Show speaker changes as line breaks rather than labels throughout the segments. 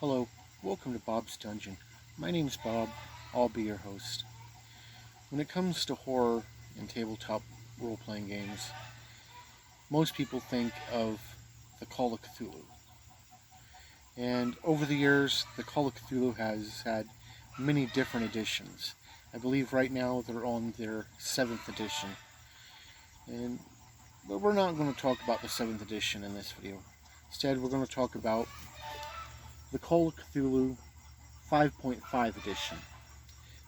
Hello, welcome to Bob's Dungeon. My name's Bob, I'll be your host. When it comes to horror and tabletop role-playing games, most people think of the Call of Cthulhu. And over the years, the Call of Cthulhu has had many different editions. I believe right now they're on their 7th edition. But we're not going to talk about the 7th edition in this video. Instead, we're going to talk about the Call of Cthulhu 5.5 edition.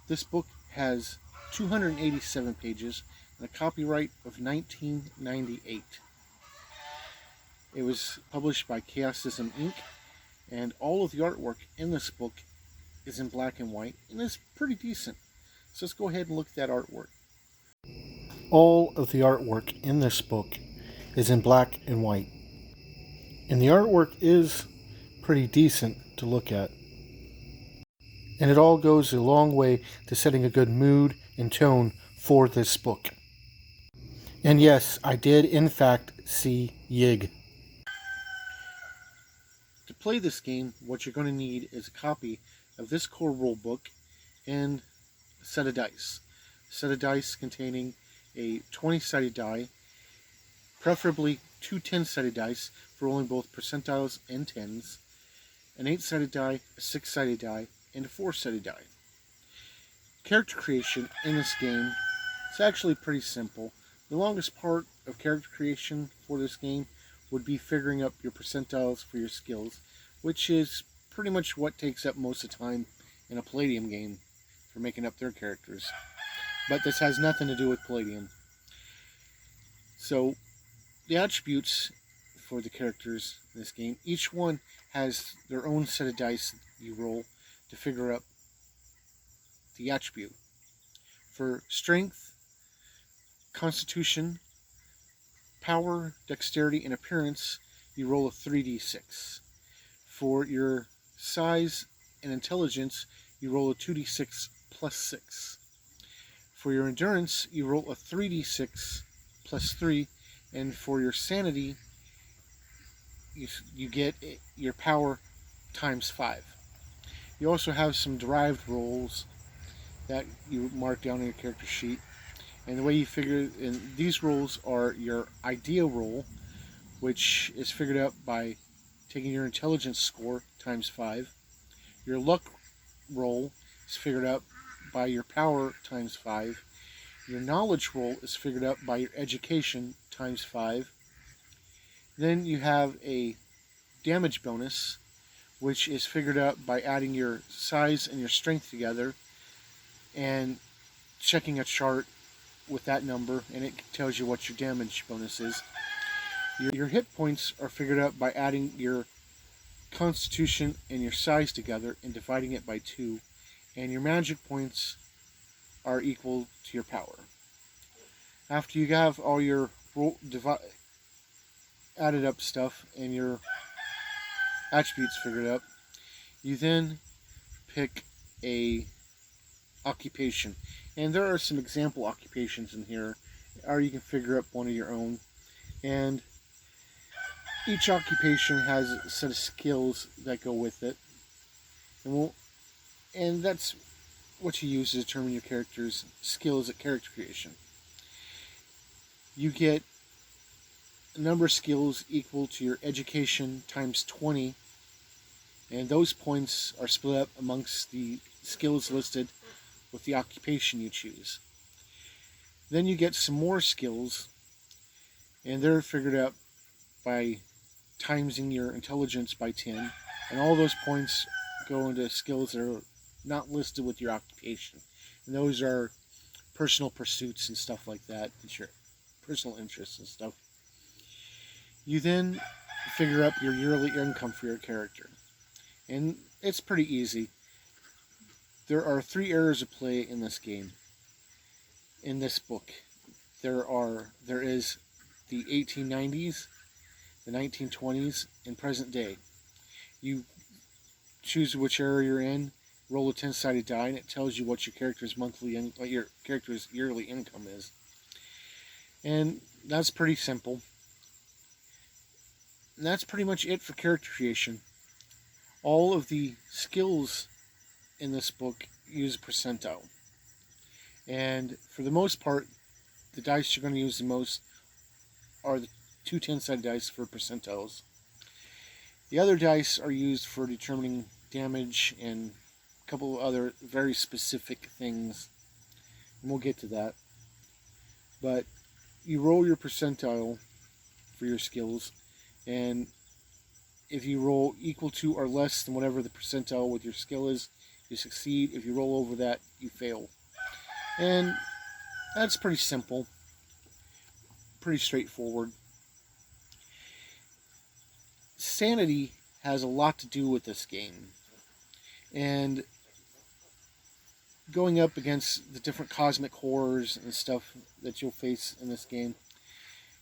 This book has 287 pages and a copyright of 1998. It was published by Chaosism Inc. and all of the artwork in this book is in black and white and is pretty decent. So let's go ahead and look at that artwork. All of the artwork in this book is in black and white. And the artwork is pretty decent to look at. And it all goes a long way to setting a good mood and tone for this book. And yes, I did in fact see Yig. To play this game, what you're going to need is a copy of this core rulebook and a set of dice. A set of dice containing a 20-sided die, preferably two 10-sided dice for rolling both percentiles and tens, an 8-sided die, a 6-sided die, and a 4-sided die. Character creation in this game is actually pretty simple. The longest part of character creation for this game would be figuring up your percentiles for your skills, which is pretty much what takes up most of the time in a Palladium game for making up their characters. But this has nothing to do with Palladium. So, the attributes for the characters in this game, each one has their own set of dice you roll to figure out the attribute. For strength, constitution, power, dexterity, and appearance, you roll a 3d6. For your size and intelligence, you roll a 2d6 plus 6. For your endurance, you roll a 3d6 plus 3, and for your sanity, you get your power times 5. You also have some derived rolls that you mark down on your character sheet. And the way you figure, and these rolls are your idea roll, which is figured out by taking your intelligence score times 5. Your luck roll is figured out by your power times 5. Your knowledge roll is figured out by your education times 5. Then you have a damage bonus, which is figured out by adding your size and your strength together and checking a chart with that number, and it tells you what your damage bonus is. Your hit points are figured out by adding your constitution and your size together and dividing it by 2, and your magic points are equal to your power. After you have all your added up stuff and your attributes figured out, you then pick a occupation. And there are some example occupations in here, or you can figure up one of your own. And each occupation has a set of skills that go with it. And that's what you use to determine your character's skills at character creation. You get a number of skills equal to your education times 20, and those points are split up amongst the skills listed with the occupation you choose. Then you get some more skills, and they're figured out by timesing your intelligence by 10, and all those points go into skills that are not listed with your occupation. And those are personal pursuits and stuff like that, and your personal interests and stuff. You then figure up your yearly income for your character. And it's pretty easy. There are 3 areas of play in this game. In this book, there is the 1890s, the 1920s, and present day. You choose which area you're in, roll a 10-sided die, and it tells you what your character's yearly income is. And that's pretty simple. And that's pretty much it for character creation. All of the skills in this book use a percentile. And for the most part, the dice you're going to use the most are the two 10-sided dice for percentiles. The other dice are used for determining damage and a couple of other very specific things. And we'll get to that. But you roll your percentile for your skills, and if you roll equal to or less than whatever the percentile with your skill is, you succeed. If you roll over that, you fail. And that's pretty simple, pretty straightforward. Sanity has a lot to do with this game. And going up against the different cosmic horrors and stuff that you'll face in this game,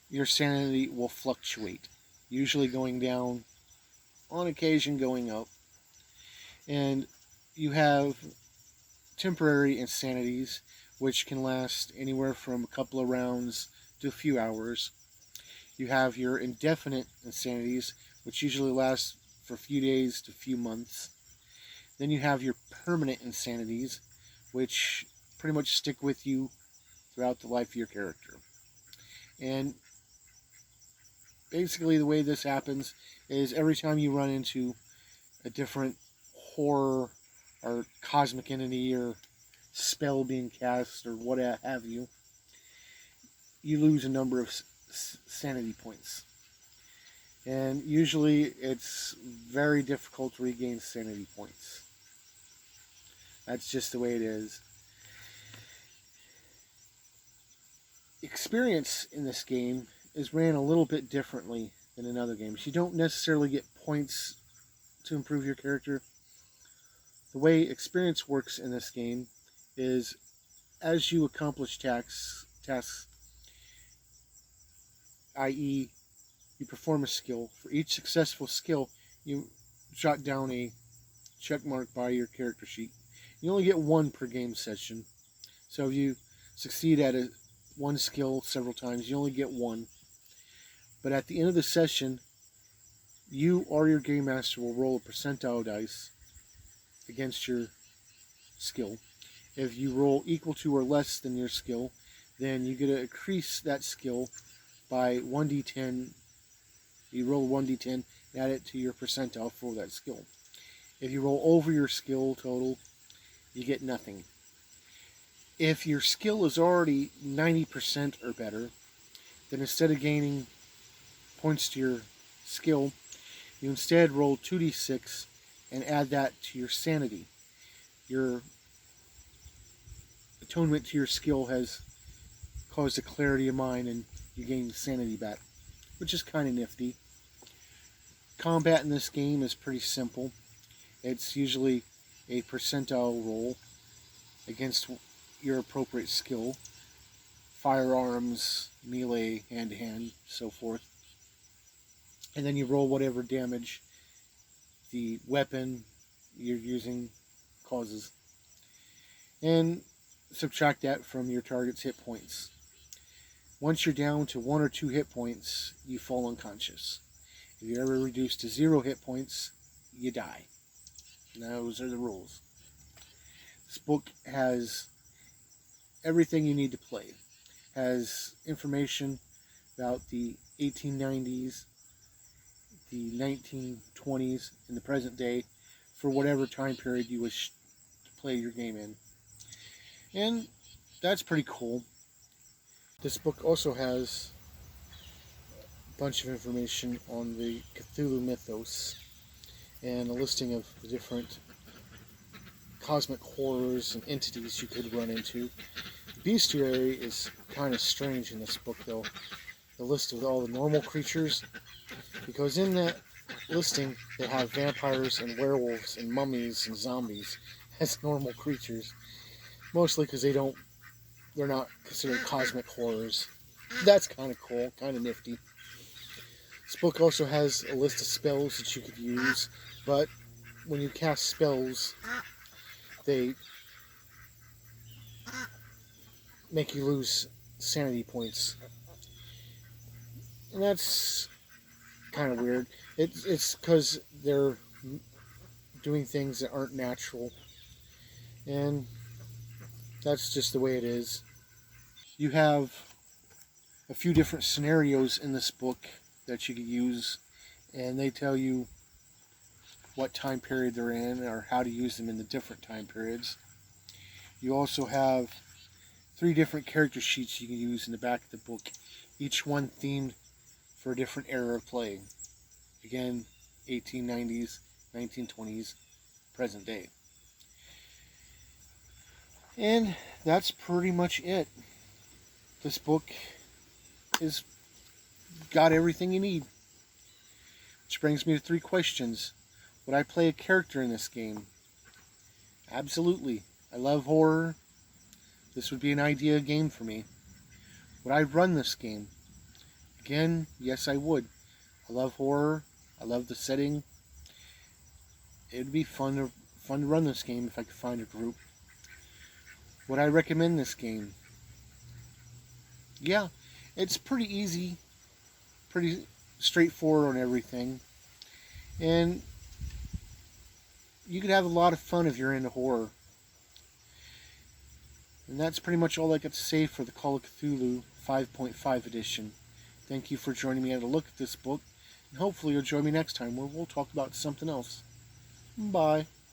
your sanity will fluctuate, usually going down, on occasion going up. And you have temporary insanities, which can last anywhere from a couple of rounds to a few hours. You have your indefinite insanities, which usually last for a few days to a few months. Then you have your permanent insanities, which pretty much stick with you throughout the life of your character. And basically the way this happens is every time you run into a different horror or cosmic entity or spell being cast or what have you, you lose a number of sanity points. And usually it's very difficult to regain sanity points. That's just the way it is. Experience in this game is ran a little bit differently than in other games. You don't necessarily get points to improve your character. The way experience works in this game is as you accomplish tasks, i.e., you perform a skill. For each successful skill, you jot down a check mark by your character sheet. You only get one per game session. So if you succeed at one skill several times, you only get one. But at the end of the session, you or your game master will roll a percentile dice against your skill. If you roll equal to or less than your skill, then you get to increase that skill by 1d10. You roll 1d10 and add it to your percentile for that skill. If you roll over your skill total, you get nothing. If your skill is already 90% or better, then instead of gaining points to your skill, you instead roll 2d6 and add that to your sanity. Your atonement to your skill has caused a clarity of mind and you gain sanity back, which is kind of nifty. Combat in this game is pretty simple. It's usually a percentile roll against your appropriate skill. Firearms, melee, hand-to-hand, so forth. And then you roll whatever damage the weapon you're using causes. And subtract that from your target's hit points. Once you're down to 1 or 2 hit points, you fall unconscious. If you're ever reduced to 0 hit points, you die. And those are the rules. This book has everything you need to play. It has information about the 1890s, the 1920s, and the present day for whatever time period you wish to play your game in. And that's pretty cool. This book also has a bunch of information on the Cthulhu mythos and a listing of the different cosmic horrors and entities you could run into. The bestiary is kind of strange in this book, though. The list of all the normal creatures, because in that listing they have vampires and werewolves and mummies and zombies as normal creatures, mostly because they're not considered cosmic horrors. That's kind of cool, kind of nifty. This book also has a list of spells that you could use, but when you cast spells, they make you lose sanity points. And that's kind of weird. It's because they're doing things that aren't natural, and that's just the way it is. You have a few different scenarios in this book that you can use, and they tell you what time period they're in or how to use them in the different time periods. You also have 3 different character sheets you can use in the back of the book, each one themed for a different era of play. Again, 1890s, 1920s, present day. And that's pretty much it. This book is got everything you need. Which brings me to 3 questions. Would I play a character in this game? Absolutely. I love horror. This would be an idea game for me. Would I run this game? Again, yes I would. I love horror. I love the setting. It would be fun to run this game if I could find a group. Would I recommend this game? Yeah, it's pretty easy, pretty straightforward on everything. And you could have a lot of fun if you're into horror. And that's pretty much all I got to say for the Call of Cthulhu 5.5 edition. Thank you for joining me at a look at this book, and hopefully you'll join me next time where we'll talk about something else. Bye.